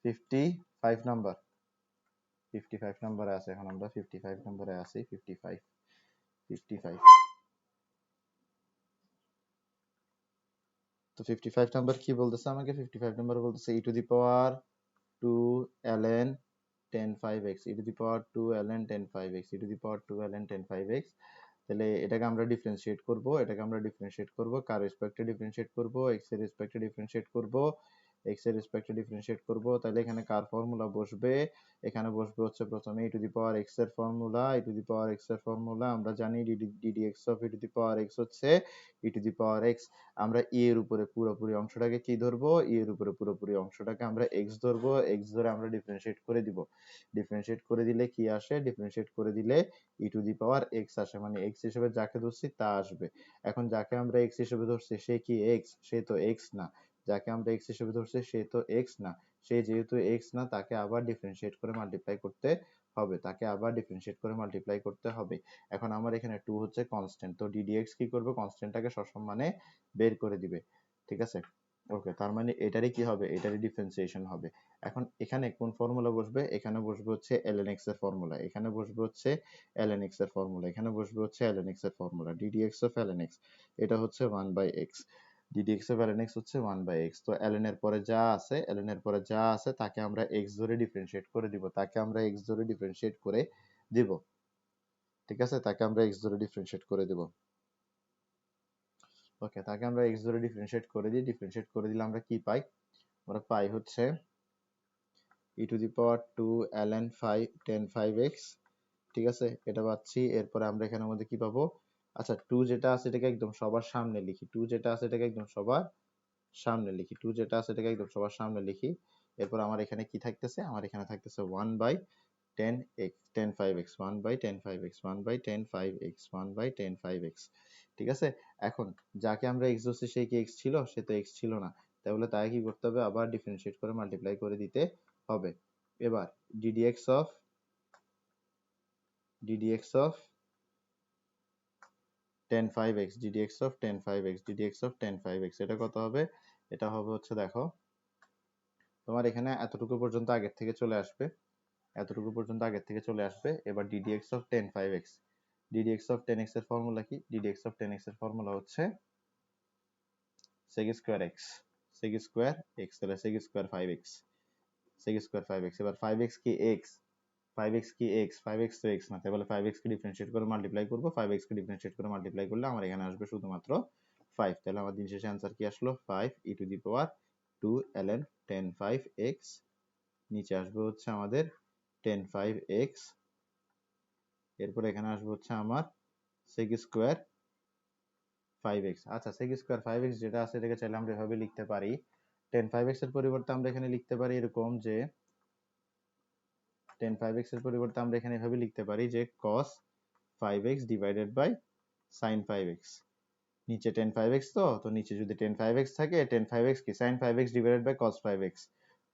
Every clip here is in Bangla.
55 নাম্বার 55 নম্বরে আছে, এখন আমরা 55 নম্বরে আছি। 55 তো 55 নাম্বার কি বলতেছে আমাকে? 55 নাম্বার বলতেছে e to the power 2 ln 10 5x, e to the power 2 ln 10 5x, e to the power 2 ln 10 5x। তাহলে এটাকে আমরা ডিফারেন্সিয়েট করব, কার রেসপেক্টে ডিফারেন্সিয়েট করব? x এর রেসপেক্টে ডিফারেন্সিয়েট করব, তাহলে এখানে কার ফর্মুলা বসবে? এখানে বসবে হচ্ছে প্রথমে e to the power x এর ফর্মুলা। আমরা জানি ddx of e to the power x হচ্ছে e to the power x। আমরা e এর উপরে পুরোপুরি অংশটাকে কি ধরবো? e এর উপরে পুরোপুরি অংশটাকে আমরা x ধরবো। x ধরে আমরা ডিফারেন্সিয়েট করে দিব। ডিফারেন্সিয়েট করে দিলে কি আসে? ডিফারেন্সিয়েট করে দিলে e to the power x আসে, মানে x হিসেবে যাকে ধরছি তা আসবে। এখন যাকে আমরা x হিসেবে ধরছি সে কি x? সে তো x না। যাকে আমরা x হিসেবে ধরছি সে তো x না। সে যেহেতু x না, তাকে আবার ডিফারেন্সিয়েট করে মাল্টিপ্লাই করতে হবে। এখন আমার এখানে 2 হচ্ছে কনস্ট্যান্ট, তো ddx কি করবে? কনস্ট্যান্টটাকে সসম্মানে বের করে দিবে। ঠিক আছে, ওকে, তার মানে এটারই কি হবে? এটারই ডিফারেন্সিয়েশন হবে। এখন এখানে কোন ফর্মুলা বসবে? এখানে বসবে হচ্ছে ln x এর ফর্মুলা, এখানে বসবে হচ্ছে ln x এর ফর্মুলা, এখানে বসবে হচ্ছে ln x এর formula. ddx of ln x এটা হচ্ছে 1/x, ddx of ln x হচ্ছে 1/x। তো ln এর পরে যা আছে, তাকে আমরা x ধরে ডিফারেন্সিয়েট করে দিব, ঠিক আছে, তাকে আমরা x ধরে ডিফারেন্সিয়েট করে দিব। ওকে, তাকে আমরা x ধরে ডিফারেন্সিয়েট করে দিলে আমরা কি পাই? আমরা পাই হচ্ছে e to the power 2 ln 10 5x। ঠিক আছে, এটা পাচ্ছি। এরপরে আমরা এখানের মধ্যে কি পাবো? আচ্ছা, 2 যেটা আছে এটাকে একদম সবার সামনে লিখি, এরপর আমার এখানে কি থাকতেছে? আমার এখানে থাকতেছে 1/10x 10 5x 1/10 5x 1/10 5x 1/10 5x। ঠিক আছে, এখন যাকে আমরা x ধরছি সে কি x ছিল? সে তো x ছিল না, তাহলে তাই কি করতে হবে? আবার ডিফারেন্সিয়েট করে মাল্টিপ্লাই করে দিতে হবে। এবার ddx অফ 10 5x, এটা কত হবে? এটা হবে হচ্ছে, দেখো তোমার এখানে এতটুকু পর্যন্ত আগের থেকে চলে আসবে, এবার ddx of 10 5x, ddx of 10x এর ফর্মুলা কি? ddx অফ 10x এর ফর্মুলা হচ্ছে sec স্কয়ার x, তাহলে sec স্কয়ার 5x, এবার 5x কি x? 5x তো x না, তাই বলে 5x কে ডিফারেন্সিয়েট করে মাল্টিপ্লাই করব। 5x কে ডিফারেন্সিয়েট করে মাল্টিপ্লাই করলে আমার এখানে আসবে শুধুমাত্র 5। তাহলে আমার দিন শেষে आंसर কি আসলো? 5 e to the power 2 ln 10 5x, নিচে আসবে হচ্ছে আমাদের 10 5x, এরপর এখানে আসবে হচ্ছে আমার sec স্কয়ার 5x। আচ্ছা, sec স্কয়ার 5x যেটা আছে এটাকে চাইলে আমরা এভাবে লিখতে পারি, 10 5x এর পরিবর্তে আমরা এখানে লিখতে পারি এরকম যে 10 5x এর পরিবর্তে আমরা এখানে এভাবে লিখতে পারি যে cos 5x divided by sin 5x। নিচে 10 5x, তো নিচে যদি 10 5x থাকে, 10 5x কি? sin 5x divided by cos 5x,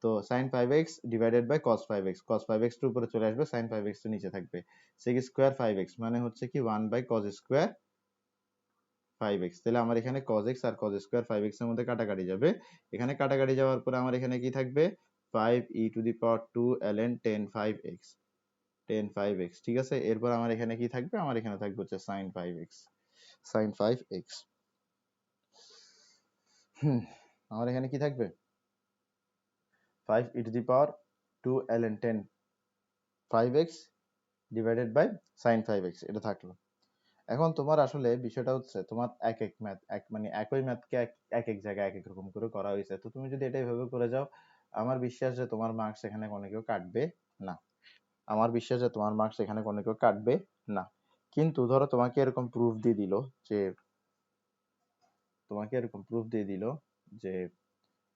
তো sin 5x divided by cos 5x, cos 5x এর উপরে চলে আসবে, sin 5x তো নিচে থাকবে। sec স্কয়ার 5x মানে হচ্ছে কি 1 বাই cos স্কয়ার 5x। তাহলে আমার এখানে cos x আর cos স্কয়ার 5x এর মধ্যে কাটাকাটি যাবে, এখানে কাটাকাটি যাওয়ার পরে আমার এখানে কি থাকবে? 5 e to the power 2 ln 10 5x, ঠিক আছে। এরপর আমার এখানে কি থাকবে? আমার এখানে থাকবে হচ্ছে sin 5x, আমার এখানে কি থাকবে? 5 e to the power 2 ln 10 5x divided by sin 5x, এটা থাকলো। এখন তোমার আসলে বিষয়টা হচ্ছে তোমার এক এক ম্যাথ মানে একই ম্যাথকে এক এক জায়গায় এক এক রকম করে করা হয়েছে, তো তুমি যদি এটা এভাবে করে যাও, আমার বিশ্বাস যে তোমার মার্কস এখানে কোনো কেউ কাটবে না, না। কিন্তু ধরো তোমাকে এরকম প্রুফ দিয়ে দিল যে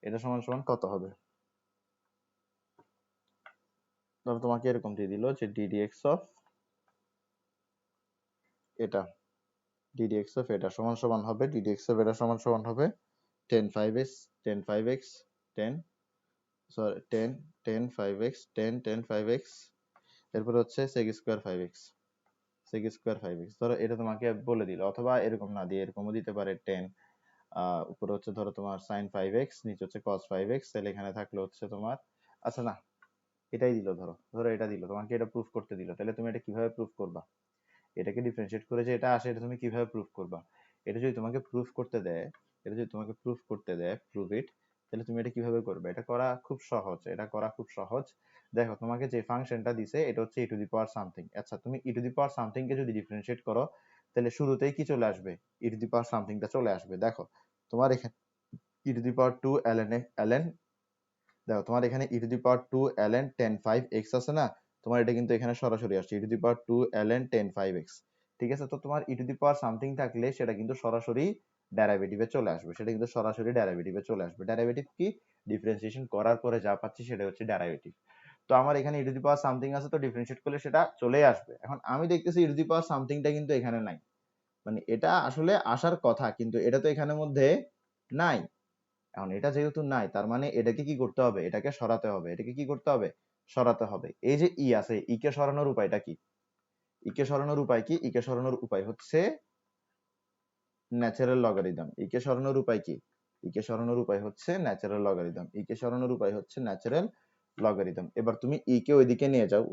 এটা সমান সমান কত হবে? ধরো তোমাকে এরকম দিয়ে দিল যে ddx অফ এটা সমান সমান হবে 10 5x 10 5x 10 sorry 10 10 5x 10 10 5x, এরপর হচ্ছে sec স্কয়ার 5x, ধরো এটা তোমাকে বলে দিল, অথবা এরকম না দিয়ে এরকমও দিতে পারে 10 উপরে হচ্ছে ধরো তোমার sin 5x, নিচে হচ্ছে cos 5x, তাহলে এখানে থাকলো হচ্ছে তোমার আচ্ছা না, এটাই দিল, ধরো এটা দিল, তোমাকে এটা প্রুফ করতে দিল, তাহলে তুমি এটা কিভাবে প্রুফ করবা? এটাকে ডিফারেন্সিয়েট করে যে এটা আসে, এটা তুমি কিভাবে প্রুফ করবা? এটা যদি তোমাকে প্রুফ করতে দেয়, প্রুফ ইট, তাহলে তুমি এটা কিভাবে করবে? এটা করা খুব সহজ, দেখো তোমাকে যে ফাংশনটা দিছে এটা হচ্ছে e to the power something. আচ্ছা, তুমি e to the power something কে যদি ডিফারেন্সিয়েট করো, তাহলে শুরুতেই কি চলে আসবে? e টু দি পাওয়ার সামথিংটা চলে আসবে। দেখো তোমার এখানে e to the power 2 ln, দেখো তোমার এখানে e to the power 2 ln 10 5x আছে না, তোমার এটা কিন্তু এখানে সরাসরি আসছে e to the power 2 ln 10 5x। ঠিক আছে, তো তোমার e to the power something থাকলে সেটা কিন্তু সরাসরি ডেরিভেটিভে চলে আসবে, ডেরিভেটিভ কি? ডিফারেন্সিয়েশন করার পরে যা পাচ্ছি সেটা হচ্ছে ডেরিভেটিভ। তো আমার এখানে e to the power something আছে, তো ডিফারেন্সিয়েট করলে সেটা চলে আসবে। এখন আমি দেখতেছি e টু দি পাওয়ার সামথিংটা কিন্তু এখানে নাই, মানে এটা আসলে আসার কথা কিন্তু এটা তো এখানের মধ্যে নাই। এখন এটা যেহেতু নাই, তার মানে এটাকে কি করতে হবে? এটাকে সরাতে হবে। সরাতে হবে। এই যে ই আছে, ই কে সরানোর উপায়টা কি? ই কে সরানোর উপায় কি? ই কে সরানোর উপায় হচ্ছে ন্যাচারাল লগারিদম। ই কে সরানোর উপায় কি? ই কে সরানোর উপায় হচ্ছে ন্যাচারাল লগারিদম। এবার তুমি ই কে ওইদিকে নিয়ে যাও,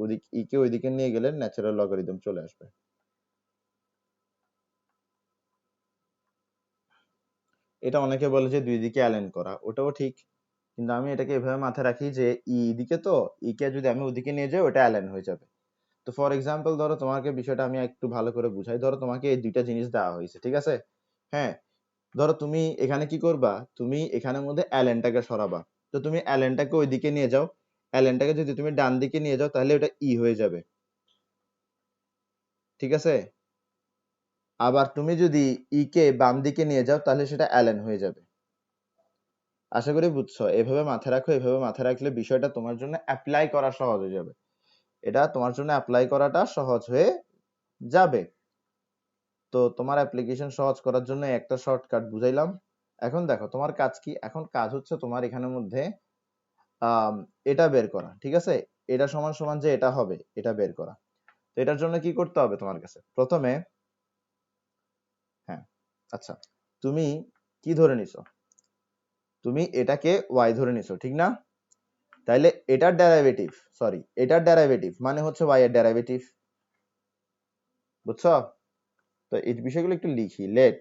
ই কে ওইদিকে নিয়ে গেলে ন্যাচারাল লগারিদম চলে আসবে। এটা অনেকে বলে যে দুই দিকে অ্যালাইন করা, ওটাও ঠিক, কিন্তু আমি এটাকে এভাবে মাথায় রাখি যে ই দিকে, তো ই কে যদি আমি ওদিকে নিয়ে যাই ওটা অ্যালাইন হয়ে যাবে। তো ফর এক্সাম্পল ধরো তোমাকে বিষয়টা আমি একটু ভালো করে বুঝাই, ধরো তোমাকে এই দুইটা জিনিস দেওয়া হয়েছে, ঠিক আছে? হ্যাঁ, ধরো তুমি এখানে কি করবা? তুমি এখানের মধ্যে অ্যালেনটাকে সরাবা। তো তুমি অ্যালেনটাকে ওইদিকে নিয়ে যাও, অ্যালেনটাকে যদি তুমি ডান দিকে নিয়ে যাও তাহলে ওটা ই হয়ে যাবে, ঠিক আছে? আবার তুমি যদি ই কে বাম দিকে নিয়ে যাও তাহলে সেটা অ্যালেন হয়ে যাবে। আশা করি বুঝছো। এভাবে মাথায় রাখো, এভাবে মাথায় রাখলে বিষয়টা তোমার জন্য অ্যাপ্লাই করা সহজ হয়ে যাবে। এটা তোমার জন্য অ্যাপ্লাই করাটা সহজ হয়ে যাবে। তো তোমার অ্যাপ্লিকেশন সহজ করার জন্য একটা শর্টকাট বুঝাইলাম। এখন দেখো তোমার কাজ কি? এখন কাজ হচ্ছে তোমার এখানের মধ্যে এটা বের করা, ঠিক আছে? এটা সমান সমান যে এটা হবে এটা বের করা। তো এটার জন্য কি করতে হবে তোমার কাছে? প্রথমে, হ্যাঁ, আচ্ছা, তুমি কি ধরে নিছো? তুমি এটাকে y ধরে নিছো, ঠিক না? তাইলে এটার ডেরিভেটিভ মানে হচ্ছে y এর ডেরিভেটিভ, বুঝছো? তো এই বিষয়গুলো একটু লিখি। লেট,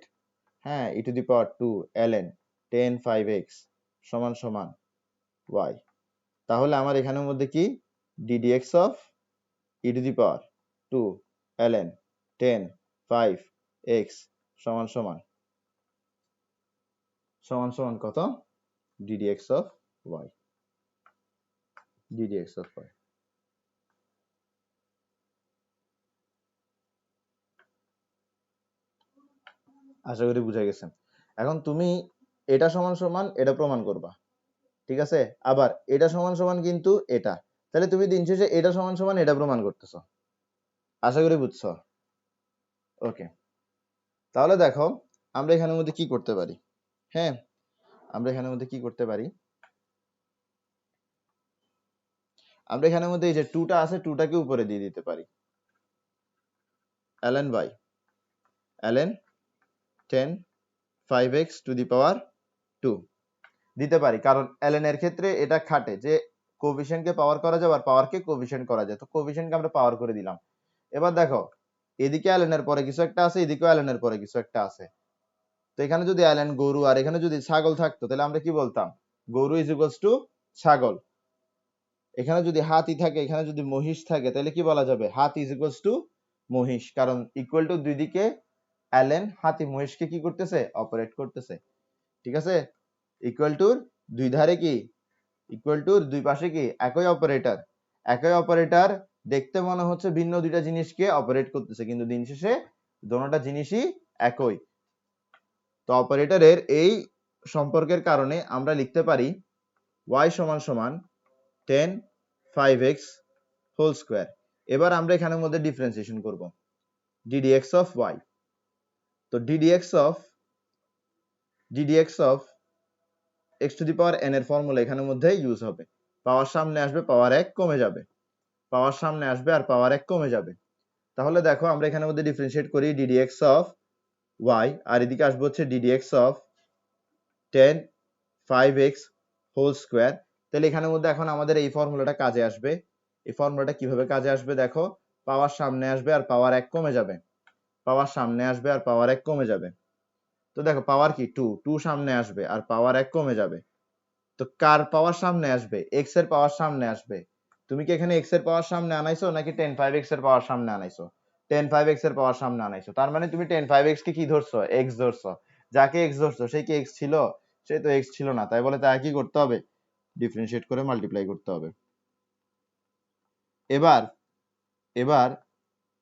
হ্যাঁ, e to the power 2 ln 10 5x সমান সমান y। তাহলে আমার এখানের মধ্যে কি? ddx of e to the power 2 ln 10 5x সমান সমান কত? ddx of y। আশা করি বুঝা গেছে। এখন তুমি এটা সমান সমান এটা প্রমাণ করবা, ঠিক আছে? আবার এটা সমান সমান কিন্তু এটা, তাহলে তুমি দিন শেষে এটা সমান সমান এটা প্রমাণ করতেছো। আশা করি বুঝছো। ওকে, তাহলে দেখো আমরা এখানের মধ্যে কি করতে পারি। হ্যাঁ, আমরা এখানের মধ্যে কি করতে পারি? আমরা এখানের মধ্যে এই যে 2টা আছে 2টাকে উপরে দিয়ে দিতে পারি। ln y ln 10 5x to the power 2 দিতে পারি, কারণ ln এর ক্ষেত্রে এটা খাটে যে কোএফিশিয়েন্টকে পাওয়ার করা যায় আর পাওয়ারকে কোএফিশিয়েন্ট করা যায়, তো কোএফিশিয়েন্টকে আমরা পাওয়ার করে দিলাম। এবার দেখো এদিকে ln এর পরে কিছু একটা আছে, এদিকেও ln এর পরে কিছু একটা আছে। তো এখানে যদি ln গরু আর এখানে যদি ছাগল থাকতো তাহলে আমরা কি বলতাম? গরু ইজ ইকুয়ালস টু ছাগল। এখানে যদি হাতি থাকে, এখানে যদি মহিষ থাকে, তাহলে কি বলা যাবে? হাতি ইজ ইকুয়ালস টু মহিষ, কারণ ইকুয়াল টু দুই দিকে ln হাতি মহিষকে কি করতেছে? অপারেট করতেছে, ঠিক আছে? ইকুয়াল টুর দুই ধারে কি? ইকুয়াল টুর দুই পাশে কি? একই অপারেটর দেখতে মনে হচ্ছে ভিন্ন দুইটা জিনিসকে অপারেট করতেছে, কিন্তু দিন শেষে দোনোটা জিনিসই একই। তো অপারেটরের এই সম্পর্কের কারণে আমরা লিখতে পারি y সমান সমান 10 5x হোল স্কয়ার। এবার আমরা এখানের মধ্যে ডিফারেন্সিয়েশন করব ddx অফ y। তো ddx of x to the power n এর ফর্মুলা এখানের মধ্যে ইউজ হবে। পাওয়ার সামনে আসবে, পাওয়ার 1 কমে যাবে, পাওয়ার সামনে আসবে আর পাওয়ার 1 কমে যাবে। তাহলে দেখো আমরা এখানের মধ্যে ডিফারেন্সিয়েট করি ddx অফ y, আর এদিকে আসবে হচ্ছে ddx of 10 5x whole square. তাহলে এখানের মধ্যে এখন আমাদের এই ফর্মুলাটা কাজে আসবে। এই ফর্মুলাটা কিভাবে কাজে আসবে দেখো, পাওয়ার সামনে আসবে আর পাওয়ার 1 কমে যাবে, পাওয়ার সামনে আসবে আর পাওয়ার 1 কমে যাবে। তো দেখো পাওয়ার কি 2, 2 সামনে আসবে আর পাওয়ার 1 কমে যাবে। তো কার পাওয়ার সামনে আসবে? এক্স এর পাওয়ার সামনে আসবে। তুমি কি এখানে এক্স এর পাওয়ার সামনে আনাইছো নাকি 10 5x এর পাওয়ার সামনে আনাইছো? 10 5x এর পাওয়ার সামনে আনাইছো, তার মানে তুমি 10 5x কে কি ধরছো? এক্স ধরছো। যাকে এক্স ধরছো সে কি এক্স ছিল? সে তো এক্স ছিল না, তাই বলে তাকে কি করতে হবে? ডিফারেন্সিয়েট করে মাল্টিপ্লাই করতে হবে। এবার এবার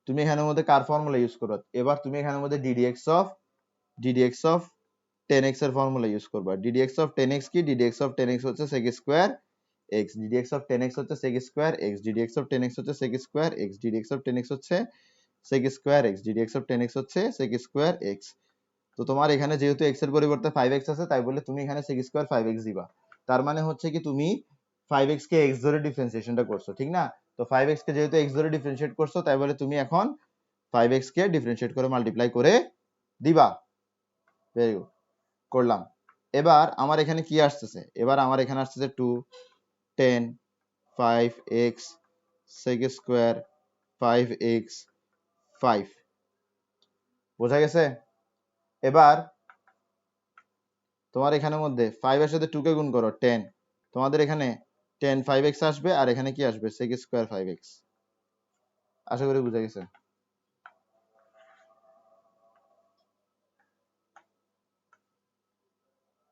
তুমি এখানের মধ্যে কার ফর্মুলা ইউজ করো? এবার তুমি এখানের মধ্যে ddx of 10x এর ফর্মুলা ইউজ করবা। ddx of 10x কি? ddx of 10x হচ্ছে sec square x, ddx of 10x হচ্ছে sec square x, ddx of 10x হচ্ছে sec square x, ddx of 10x হচ্ছে sec square x, ddx of 10x হচ্ছে sec স্কয়ার x। তো তোমার এখানে যেহেতু x এর পরিবর্তে 5x আছে, তাই বলে তুমি এখানে sec স্কয়ার 5x দিবা। তার মানে হচ্ছে কি তুমি 5x কে x ধরে ডিফারেন্সিয়েশনটা করছো, ঠিক না? তো 5x কে যেহেতু x ধরে ডিফারেন্সিয়েট করছো, তাই বলে তুমি এখন 5x কে ডিফারেন্সিয়েট করে মাল্টিপ্লাই করে দিবা। ভেরি গুড, করলাম। এবার আমার এখানে কি আসতেছে? এবার আমার এখানে আসতেছে 2 10 5x sec স্কয়ার 5x 5। বোঝা গেছে? এবার তোমার এখানের মধ্যে 5 এর সাথে 2 কে গুণ করো 10, তোমাদের এখানে 10 5x আসবে আর এখানে কি আসবে? sec square 5x। আশা করি বুঝা গেছে।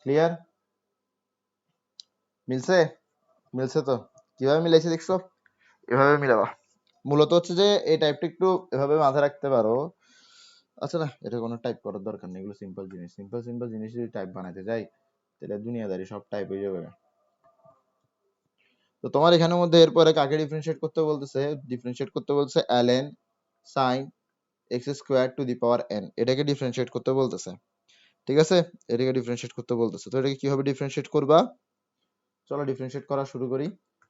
ক্লিয়ার? মিলছে? মিলছে তো? কিভাবে মিলাইছে দেখছো? এভাবে মিলাবা। মূলত হচ্ছে যে এই টাইপটা একটু এভাবে মাথায় রাখতে পারো। আচ্ছা না, এটা কোনো টাইপ করার দরকার নেই, এগুলো সিম্পল জিনিস। সিম্পল সিম্পল জিনিস যদি টাইপ বানাইতে যাই তাহলে দুনিয়াদারি সব টাইপ হয়ে যাবে। তো তোমার এখানের মধ্যে এরপরে কাকে ডিফারেন্সিয়েট করতে বলতেছে? ডিফারেন্সিয়েট করতে বলছে ln sin x square to the power n, এটাকে ডিফারেন্সিয়েট করতে বলতেছে। ঠিক আছে, এটাকে ডিফারেন্সিয়েট করতে বলতেছে। তো এটাকে কিভাবে ডিফারেন্সিয়েট করবা? চলো ডিফারেন্সিয়েট করা শুরু করি।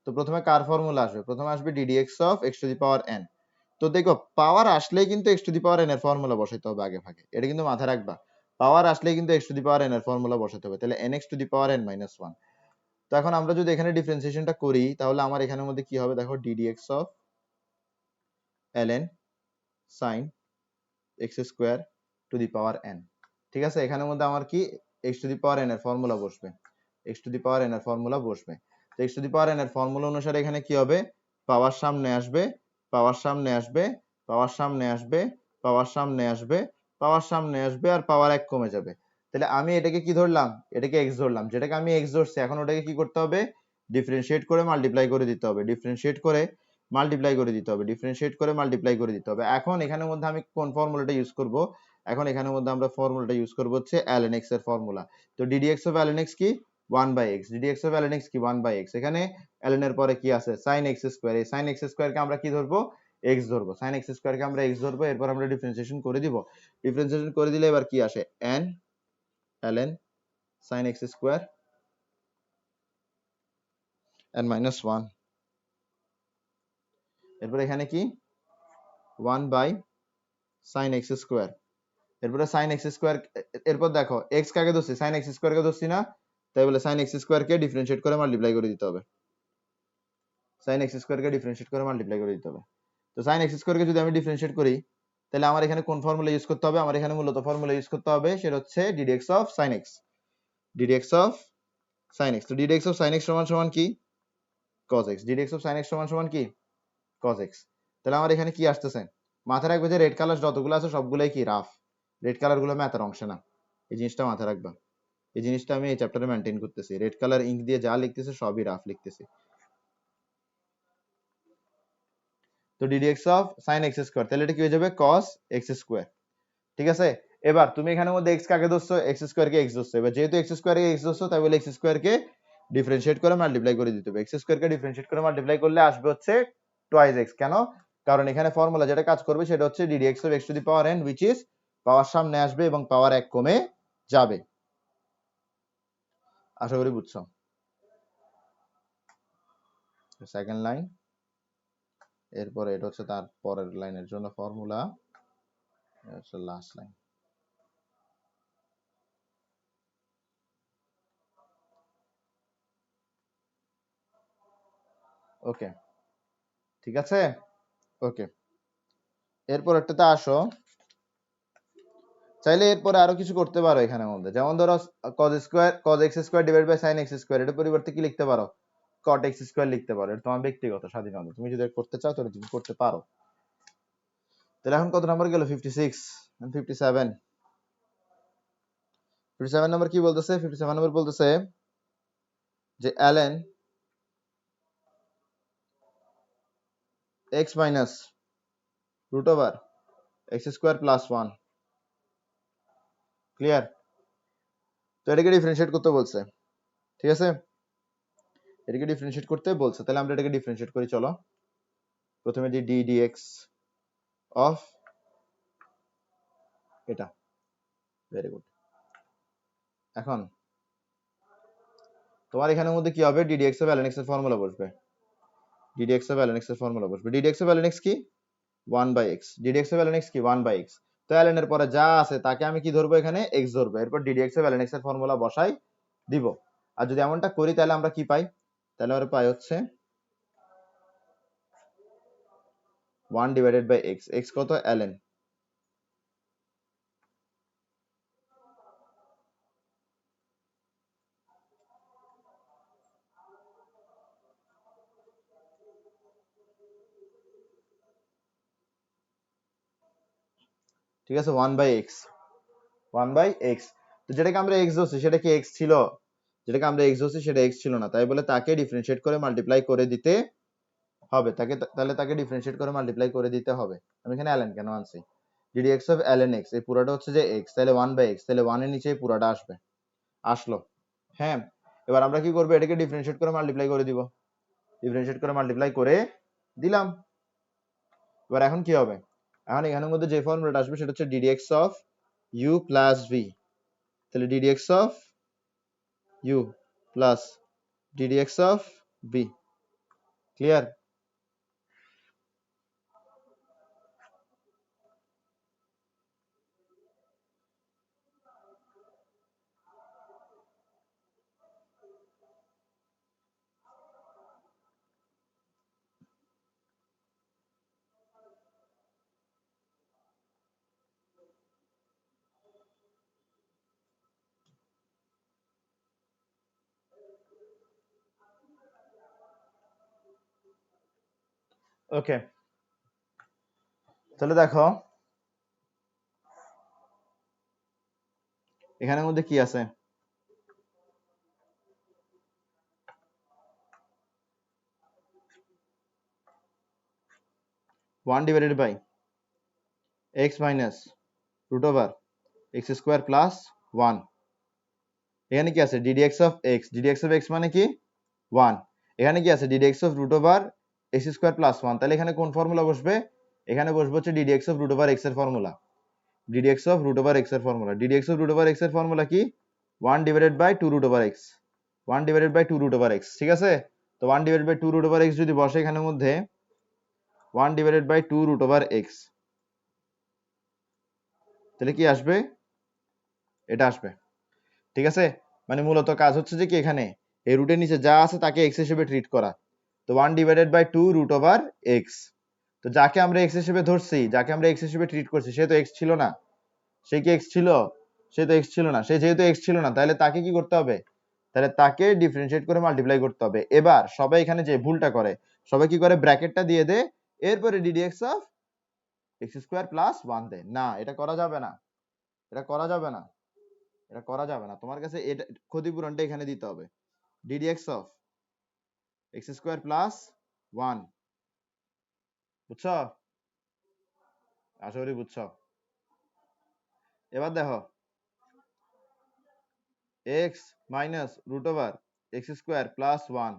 তো প্রথমে কার ফর্মুলা আসবে? প্রথমে আসবে ddx of x to the power n। তো দেখো পাওয়ার আসলেই কিন্তু x to the power n এর ফর্মুলা বসাইতে হবে আগে ভাগে, এটা কিন্তু মাথায় রাখবা। পাওয়ার আসলেই কিন্তু x to the power n এর ফর্মুলা বসাইতে হবে, তাহলে nx two the power n minus 1। তো এখন আমরা যদি এখানে ডিফারেন্সিয়েশনটা করি তাহলে আমার এখানের মধ্যে কি হবে দেখো, ddx of ln sin x square to the power n। ঠিক আছে, এখানের মধ্যে আমার কি x to the power n এর ফর্মুলা বসবে, x to the power n এর ফর্মুলা বসবে। তো x to the power n এর ফর্মুলা অনুসারে এখানে কি হবে? পাওয়ার সামনে আসবে, পাওয়ার সামনে আসবে, পাওয়ার সামনে আসবে, পাওয়ার সামনে আসবে, পাওয়ার সামনে আসবে আর পাওয়ার 1 কমে যাবে। তাহলে আমি এটাকে কি ধরলাম? এটাকে x ধরলাম। যেটাকে আমি x ধরছি এখন ওটাকে কি করতে হবে? ডিফারেন্সিয়েট করে মাল্টিপ্লাই করে দিতে হবে, ডিফারেন্সিয়েট করে মাল্টিপ্লাই করে দিতে হবে, ডিফারেন্সিয়েট করে মাল্টিপ্লাই করে দিতে হবে। এখন এখানের মধ্যে আমি কোন ফর্মুলাটা ইউজ করব? এখন এখানের মধ্যে আমরা ফর্মুলাটা ইউজ করব হচ্ছে ln x এর ফর্মুলা। তো ddx of ln x কি? 1/x, ddx of ln x কি? 1/x। এখানে ln এর পরে কি আছে? sin x square. এই sin x স্কয়ার কে আমরা কি ধরবো? x ধরবো। sin x স্কয়ার কে আমরা x ধরবো, এরপর আমরা ডিফারেন্সিয়েশন করে দিব। ডিফারেন্সিয়েশন করে দিলে এবার কি আসে? n ln sin x square n minus 1। এরপর এখানে কি? 1/sin x square. এরপরে sin x স্কয়ার, এরপর দেখো x কাকে ধরছি? sin x স্কয়ার কে ধরছি না? তাই বলে sin x স্কয়ার কে ডিফারেন্সিয়েট করে মাল্টিপ্লাই করে দিতে হবে। sin x স্কয়ার কে ডিফারেন্সিয়েট করে মাল্টিপ্লাই করে দিতে হবে। তো sin x স্কয়ার কে যদি আমি ডিফারেন্সিয়েট করি তাহলে আমার এখানে কোন ফর্মুলা ইউজ করতে হবে? আমার এখানে মূলত ফর্মুলা ইউজ করতে হবে, সেটা হচ্ছে ddx of sin x, ddx of sin x। তো ddx of sin x সমান সমান কি? cos x, ddx of sin x সমান সমান কি? cos x। তাহলে আমার এখানে কি আসতেছে? মাথায় রাখবে যে রেড কালার যতগুলো আছে সবগুলাই কি? রাফ। রেড কালার গুলো ম্যাথের অংশে না, এই জিনিসটা মাথায় রাখবা। এই জিনিসটা আমি এই চ্যাপ্টারে মেইনটেইন করতেছি, রেড কালার ইঙ্ক দিয়ে যা লিখতেছে সবই রাফ লিখতেছি। তো ddx of sin x square, তাহলে এটা কি হয়ে যাবে? cos x square. ঠিক আছে, এবার তুমি এখানের মধ্যে x কাকে ধরছো? x স্কয়ার কে x ধরছো। এবার যেহেতু x স্কয়ার কে x ধরছো তাই বলে x স্কয়ার কে ডিফারেন্সিয়েট করে মাল্টিপ্লাই করে দিতে হবে। x স্কয়ার কে ডিফারেন্সিয়েট করে মাল্টিপ্লাই করলে আসবে হচ্ছে টুয়াইস x। কেন? কারণ এখানে ফর্মুলা যেটা কাজ করবে সেটা হচ্ছে ddx of x to the power n, which is পাওয়ার সামনে আসবে এবং পাওয়ার 1 কমে যাবে। আশা করি বুঝছো। সেকেন্ড লাইন, এরপরে এটা হচ্ছে তার পরের লাইনের জন্য ফর্মুলা, হচ্ছে লাস্ট লাইন। ওকে, ঠিক আছে। ওকে, এরপর একটাতে আসো। চাইলে এরপরে আরো কিছু করতে পারো এখানের মধ্যে, যেমন ধরো cos x square divide by sin x square, এর পরিবর্তে কি লিখতে পারো, cot x স্কয়ার লিখতে পারো। এটা তোমার ব্যক্তিগত স্বাধীনতা, তুমি যদি করতে চাও তাহলে তুমি করতে পারো। তাহলে এখন কত নাম্বার গেল? 56 and 57। 57 নাম্বার কি বলতেছে? 57 নাম্বার বলতেছে যে ln x minus root over x square plus 1। Clear? তো এটাকে ডিফারেন্সিয়েট করতে বলছে, ঠিক আছে, এটাকে ডিফারেন্সিয়েট করতে বলছে। তাহলে আমরা এটাকে ডিফারেন্সিয়েট করি, চলো। প্রথমে যে ডি ডিএক্স অফ এটা, ভেরি গুড। এখন তোমার এখানের মধ্যে কি হবে? ডিডিএক্স অফ ln x এর ফর্মুলা বসবে, ডিডিএক্স অফ ln x এর ফর্মুলা বসবে। ডিডিএক্স অফ ln x কি? 1 by x। D dx of ln x কি? 1 বাই x। তো ln এর পরে যা আছে তাকে আমি কি ধরবো? এখানে x ধরবো। এরপর ডিডিএক্স অফ ln x এর ফর্মুলা বসাই দিব। আর যদি এমনটা করি তাহলে আমরা কি পাই? তাহলে আমরা পাই হচ্ছে 1 ডিভাইডেড বাই x। x কত? ln। ঠিক আছে, 1 বাই x, 1 বাই x। তো যেটাকে আমরা x ধরছি সেটা কি x ছিল? যেটাকে আমরা x ধরছি সেটা x ছিল না, তাই বলে তাকে ডিফারেন্সিয়েট করে মাল্টিপ্লাই করে দিতে হবে। তাহলে তাকে ডিফারেন্সিয়েট করে মাল্টিপ্লাই করে দিতে হবে। আমি এখানে ln কেন আনছি? ddx অফ ln x, এই পুরোটা হচ্ছে যে x, তাহলে 1 বাই x, তাহলে 1 এর নিচে এই পুরোটা আসবে, আসলো। হ্যাঁ, এবার আমরা কি করব? এটাকে ডিফারেন্সিয়েট করে মাল্টিপ্লাই করে দিব, ডিফারেন্সিয়েট করে মাল্টিপ্লাই করে দিলাম। এবার এখন কি হবে? এখন এখানের মধ্যে যে ফর্মুলাটা আসবে সেটা হচ্ছে ddx of u plus v। তাহলে ddx of u plus ddx of v। Clear? Okay, তাহলে দেখো এখানের মধ্যে কি আছে? 1 divided by x minus root over x square plus 1। এখানে কি আছে? ddx of x, ddx of x মানে কি? 1। এখানে কি আছে? ddx of root over x square plus 1। তাহলে এখানে কোন ফর্মুলা বসবে? এখানে বসবে হচ্ছে ddx of root over x এর formula, ddx of root over x এর formula. ddx of root over x এর ফর্মুলা কি? 1 divided by 2 root over x, 1 divided by 2 root over x, ঠিক আছে। তো 1 divided by 2 root over x যদি বসে এখানের মধ্যে, 1 divided by 2 root over x, তাহলে কি আসবে? এটা আসবে, ঠিক আছে। মানে মূলত কাজ হচ্ছে যে কি, এখানে এই রুটের নিচে যা আছে তাকে x হিসেবে ট্রিট করা। তো 1 divided by 2 root over x। তো যাকে আমরা x হিসেবে ধরছি, যাকে আমরা x হিসেবে ট্রিট করছি, সে তো x ছিল না। সে কি x ছিল? সে তো x ছিল না। সে যেহেতু x ছিল না, তাহলে তাকে কি করতে হবে? তাহলে তাকে ডিফারেন্সিয়েট করে মাল্টিপ্লাই করতে হবে। এবার সবাই এখানে যে ভুলটা করে, সবাই কি করে? ব্র্যাকেটটা দিয়ে দেয়, এরপরে ddx of x square plus 1 দেয়। না, এটা করা যাবে না, এটা করা যাবে না, এটা করা যাবে না। তোমার কাছে এটা ক্ষতিপূরণটা এখানে দিতে হবে, ddx of x square plus 1। বুঝছো? আশা করি বুঝছো। এবার দেখো x minus root over x square plus 1,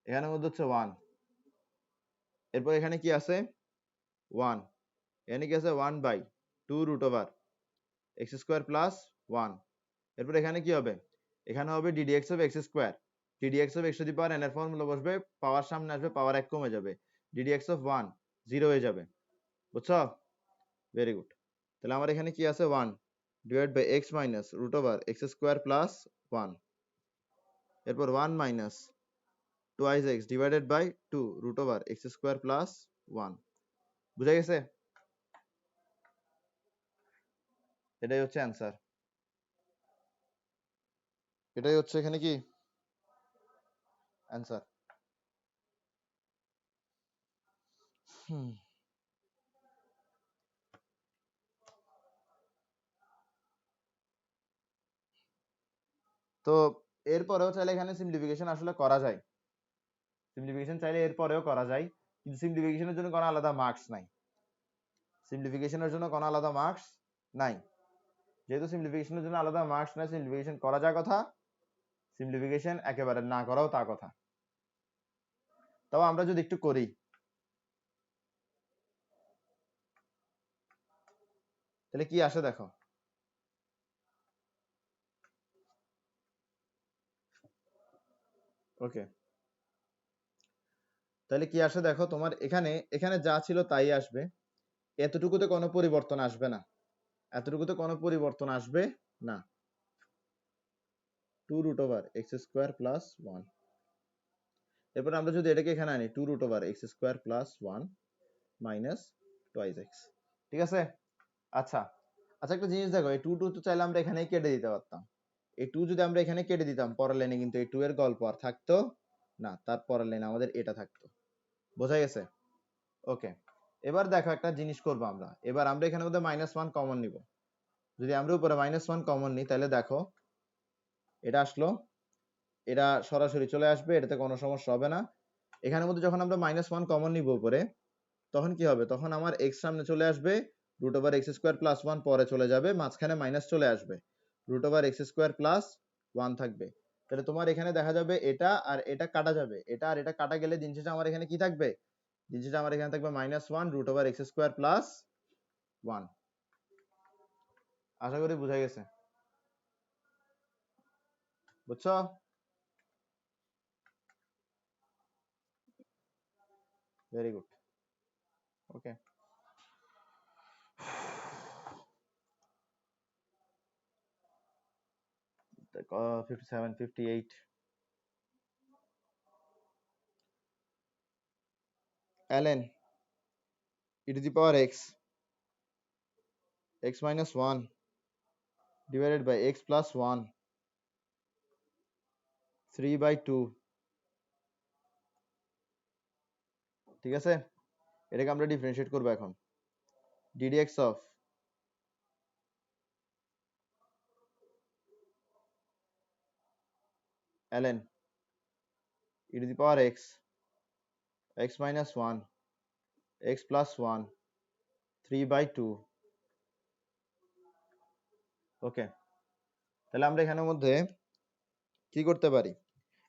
এখানের মধ্যে হচ্ছে 1। এরপর এখানে কি আছে? 1। এখানে কি আছে? 1 by 2 root over x square plus 1। এরপর এখানে কি হবে? এখানে হবে ddx of x square, ddx of x to the power n এর ফর্মুলা বসবে, পাওয়ার সামনে আসবে, পাওয়ার 1 কমে যাবে, ddx অফ 1 0 হয়ে যাবে। বুঝছো? Very good. তাহলে আমার এখানে কি আছে? 1 divide by x minus root over x square plus 1। এরপর 1 minus twice x divided by 2 root over x square plus 1 বুঝা গেছে এটাই হচ্ছে অ্যান্সার এটাই হচ্ছে এখানে কি অ্যান্সার তো এরপরেও চাইলে এখানে সিম্পলিফিকেশন আসলে করা যায় সিম্পলিফিকেশন চাইলে এরপরেও করা যায় কিন্তু সিম্পলিফিকেশনের জন্য কোনো আলাদা মার্কস নাই সিম্পলিফিকেশনের জন্য কোনো আলাদা মার্কস নাই যেহেতু সিম্পলিফিকেশনের জন্য আলাদা মার্কস নাই সিম্পলিফিকেশন করা যায় কথা সিম্পলিফিকেশন একেবারে না করাও তা কথা তাও আমরা যদি একটু করি তাহলে কি আসে দেখো ওকে তাহলে কি আসে দেখো তোমার এখানে এখানে যা ছিল তাই আসবে এতটুকুতে কোনো পরিবর্তন আসবে না এতটুকুতে কোনো পরিবর্তন আসবে না 2 root over x square plus 1 এরপর আমরা যদি এটাকে এখানে আনি 2 root over x square plus 1 minus twice x ঠিক আছে আচ্ছা আচ্ছা একটা জিনিস দেখো এই 2 2 তো চাইলে আমরা এখানেই কেটে দিতে পারতাম এই 2 যদি আমরা এখানে কেটে দিতাম পরের লাইনে কিন্তু এই 2 এর গল্প আর থাকতো না তার পরের লাইনে আমাদের এটা থাকতো বোঝা গেছে ওকে এবার দেখো একটা জিনিস করবো আমরা এবার আমরা এখানে মধ্যে -1 কমন নিব যদি আমরা উপরে -1 কমন নিই তাহলে দেখো এটা আসলো এটা সরাসরি চলে আসবে এটাতে কোনো সমস্যা হবে না এখানের মধ্যে যখন আমরা -1 কমন নিব উপরে তখন কি হবে তখন আমার x সামনে চলে আসবে root over x square plus 1 পরে চলে যাবে মাঝখানে মাইনাস চলে আসবে root over x square plus 1 থাকবে তাহলে তোমার এখানে দেখা যাবে এটা আর এটা কাটা যাবে এটা আর এটা কাটা গেলে দিন শেষে আমার এখানে কি থাকবে দিন শেষে আমার এখানে থাকবে -1 root over x square plus 1 আশা করি বুঝা গেছে বুঝছো very good okay 57 58 ln e to the power x minus 1 divided by x plus 1 3/2 ঠিক আছে এটাকে আমরা ডিফারেন্সিয়েট করব এখন ddx of ln e to the power x minus 1 x plus 1 3/2 ওকে তাহলে আমরা এখানের মধ্যে কি করতে পারি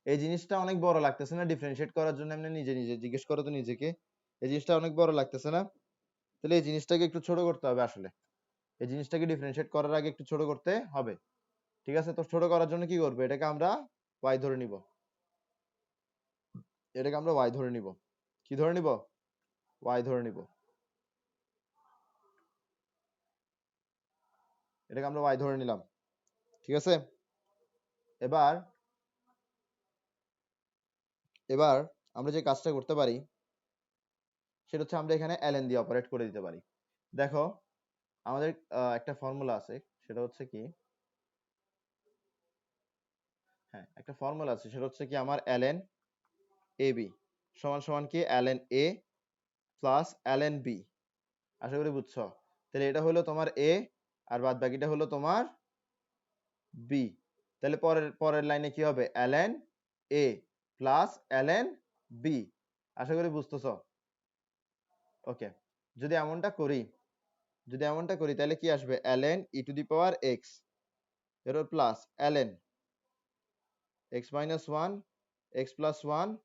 এই জিনিসটা অনেক বড় লাগতেছে না ডিফারেন্সিয়েট করার জন্য এমনি নিজে নিজে জিজ্ঞেস করো তো নিজেকে এই জিনিসটা অনেক বড় লাগতেছে না তাহলে এই জিনিসটাকে একটু ছোট করতে হবে আসলে এই জিনিসটাকে ডিফারেন্সিয়েট করার আগে একটু ছোট করতে হবে ঠিক আছে তো ছোট করার জন্য কি করবে এটাকে আমরা y ধরে নিব এটাকে আমরা y ধরে নিব কি ধরে নিব y ধরে নিব এটাকে আমরা y ধরে নিলাম ঠিক আছে এবার এবার আমরা যে কাজটা করতে পারি সেটা হচ্ছে আমরা এখানে ln দিয়ে অপারেট করে দিতে পারি দেখো আমাদের একটা ফর্মুলা আছে সেটা হচ্ছে কি হ্যাঁ একটা ফর্মুলা আছে সেটা হচ্ছে কি আমার ln ab সমান সমান কি ln a plus ln b আশা করি বুঝছো তাহলে এটা হলো তোমার a আর বাদ বাকিটা হলো তোমার b তাহলে পরের লাইনে কি হবে ln a plus ln b আশা করি বুঝতেছো ওকে যদি এমনটা করি তাহলে কি আসবে ln e to the power x এর plus ln x minus 1 x plus 1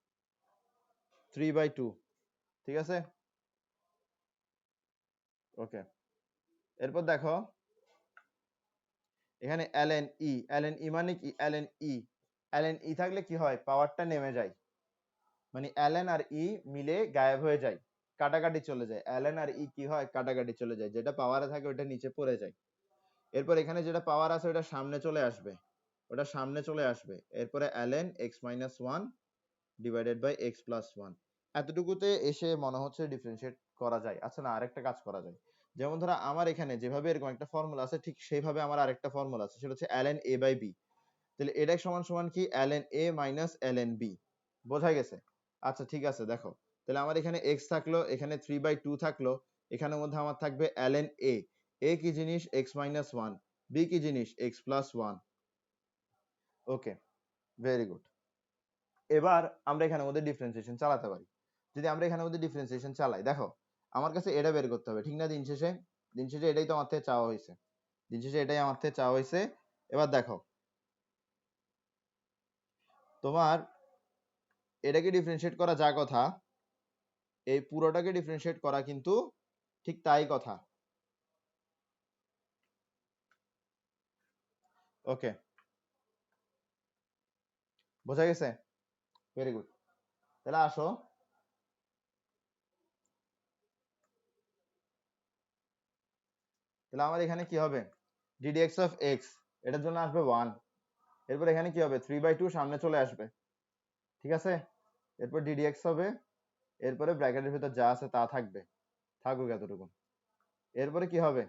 3/2 ঠিক আছে ওকে এরপর দেখো এখানে ln e মানে কি ln e থাকলে কি হয় পাওয়ারটা নেমে যায় মানে ln আর e মিলে গায়েব হয়ে যায় কাটাকাটি চলে যায় ln আর e কি হয় কাটাকাটি চলে যায় যেটা পাওয়ারে থাকে ওটা নিচে পড়ে যায় এরপর এখানে যেটা পাওয়ার আছে ওটা সামনে চলে আসবে এরপরে ln x minus 1 divided by x plus one. এতটুকুতে এসে মনে হচ্ছে ডিফারেন্সিয়েট করা যায়। আচ্ছা না, আরেকটা কাজ করা যায়। যেমন ধরো আমার এখানে যেভাবে এরকম একটা ফর্মুলা আছে, ঠিক সেইভাবে আমার আরেকটা ফর্মুলা আছে, সেটা হচ্ছে ln a বাই b। তাহলে এটা সমান সমান কি ln a minus ln b। বোঝা গেছে? আচ্ছা ঠিক আছে, দেখো তাহলে আমার এখানে x থাকলো, এখানে 3/2 থাকলো, এখানের মধ্যে আমার থাকবে ln a। a কি জিনিস? x minus one. b কি জিনিস? x plus one. Okay, very good. এবার আমরা এখানের মধ্যে ডিফারেন্সিয়েশন চালাতে পারি। যদি আমরা এখানের মধ্যে ডিফারেন্সিয়েশন চালাই, দেখো আমার কাছে এটা বের করতে হবে, ঠিক না? দিন শেষে এটাই তো আমার থেকে চাওয়া হয়েছে। দিন শেষে এটাই আমার থেকে চাওয়া হয়েছে। এবার দেখো, তোমার এটাকে ডিফারেন্সিয়েট করা যা কথা, এই পুরোটাকে ডিফারেন্সিয়েট করা কিন্তু ঠিক তাই কথা। ওকে, বোঝা গেছে? Very good. তাহলে আসো, তাহলে আমার এখানে কি হবে? ddx অফ x, এটার জন্য আসবে 1। এরপর এখানে কি হবে? 3/2 সামনে চলে আসবে, ঠিক আছে? এরপর ddx হবে, এরপরে ব্র্যাকেটের ভিতর যা আছে তা থাকবে, থাকুক এতটুকু। এরপরে কি হবে?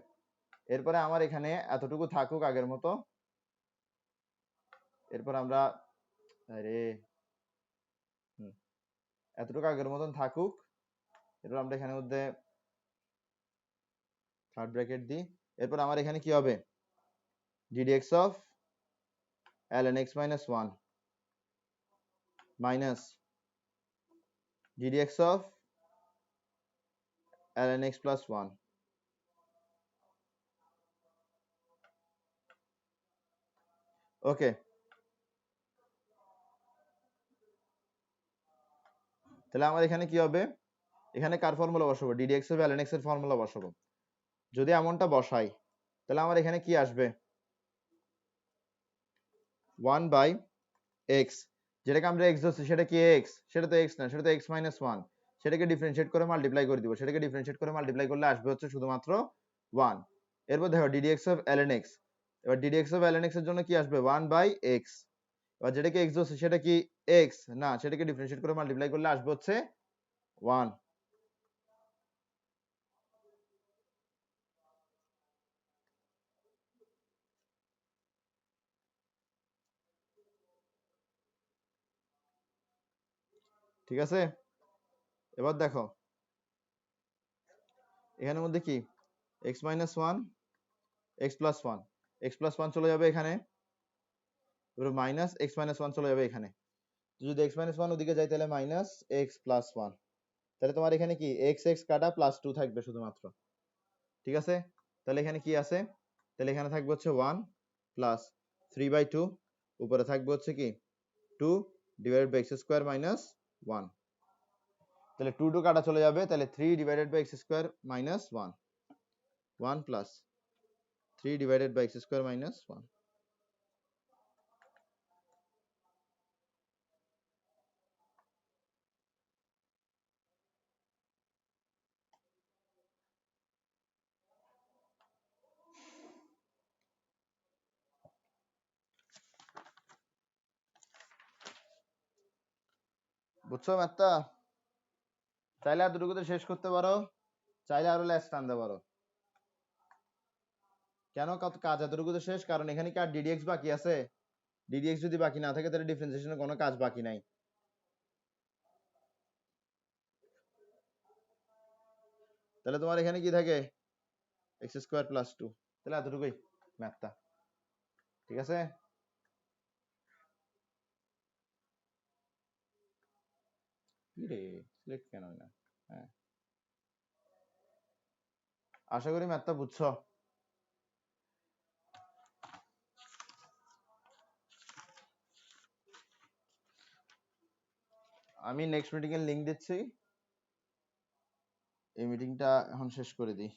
এরপরে আমার এখানে এতটুকু থাকুক আগের মতো। এরপর আমরা, আরে এতটুকু আগের মতন থাকুক। এরপর আমরা এখানের মধ্যে থার্ড ব্র্যাকেট দিই। এরপর আমার এখানে কি হবে? ddx of ln x minus 1 minus ddx of ln x plus 1। ওকে, তাহলে আমার এখানে কি হবে? এখানে কার ফর্মুলা বসাবো? ddx of ln x এর ফর্মুলা বসাবো। যদি এমনটা বসাই, তাহলে আমার এখানে কি আসবে? 1 বাই x, যেটাকে আমরা x ধরছি সেটা কি x? সেটা তো x না, সেটা তো x minus 1। সেটাকে ডিফারেন্সিয়েট করে মাল্টিপ্লাই করে দিব, সেটাকে ডিফারেন্সিয়েট করে মাল্টিপ্লাই করলে আসবে হচ্ছে শুধুমাত্র 1। এরপর দেখো ddx of ln x, এবার ddx of ln x এর জন্য কি আসবে? 1 বাই x। এবার যেটাকে x ধরছি সেটা কি x না, সেটাকে ডিফারেন্সিয়েট করে মাল্টিপ্লাই করলে আসবে হচ্ছে 1। ঠিক আছে? এবার দেখো এখানের মধ্যে কি x minus 1 x plus 1, x plus 1 চলে যাবে এখানে, এবার মাইনাস x minus 1 চলে যাবে এখানে। যদি x minus 1 ওদিকে যায় তাহলে মাইনাস x plus 1। তাহলে তোমার এখানে কি x x কাটা প্লাস 2 থাকবে শুধুমাত্র, ঠিক আছে? তাহলে এখানে কি আছে? তাহলে এখানে থাকবে হচ্ছে 1 প্লাস 3/2, উপরে থাকবে হচ্ছে কি 2 divided by x square minus 1। তাহলে 2 2 কাটা চলে যাবে, তাহলে 3 divided by x square minus 1, 1 plus 3 divided by x square minus 1। বুঝছো ম্যাথটা? চাইলে এতটুকুতে শেষ করতে পারো, চাইলে আরো লেস টানতে পারো। কেন কাজ এতটুকুতে শেষ? কারণ এখানে কি আর ddx বাকি আছে? ddx যদি বাকি না থাকে তাহলে ডিফারেন্সিয়েশনের কোনো কাজ বাকি নাই। তাহলে তোমার এখানে কি থাকে? x square plus 2। তাহলে এতটুকুই ম্যাথটা, ঠিক আছে? কি রে, সিলেক্ট কেন হয় না? হ্যাঁ, আশা করি ম্যাথটা বুঝছো। আমি নেক্সট মিটিং এর লিংক দিচ্ছি, এই মিটিংটা এখন শেষ করে দিই।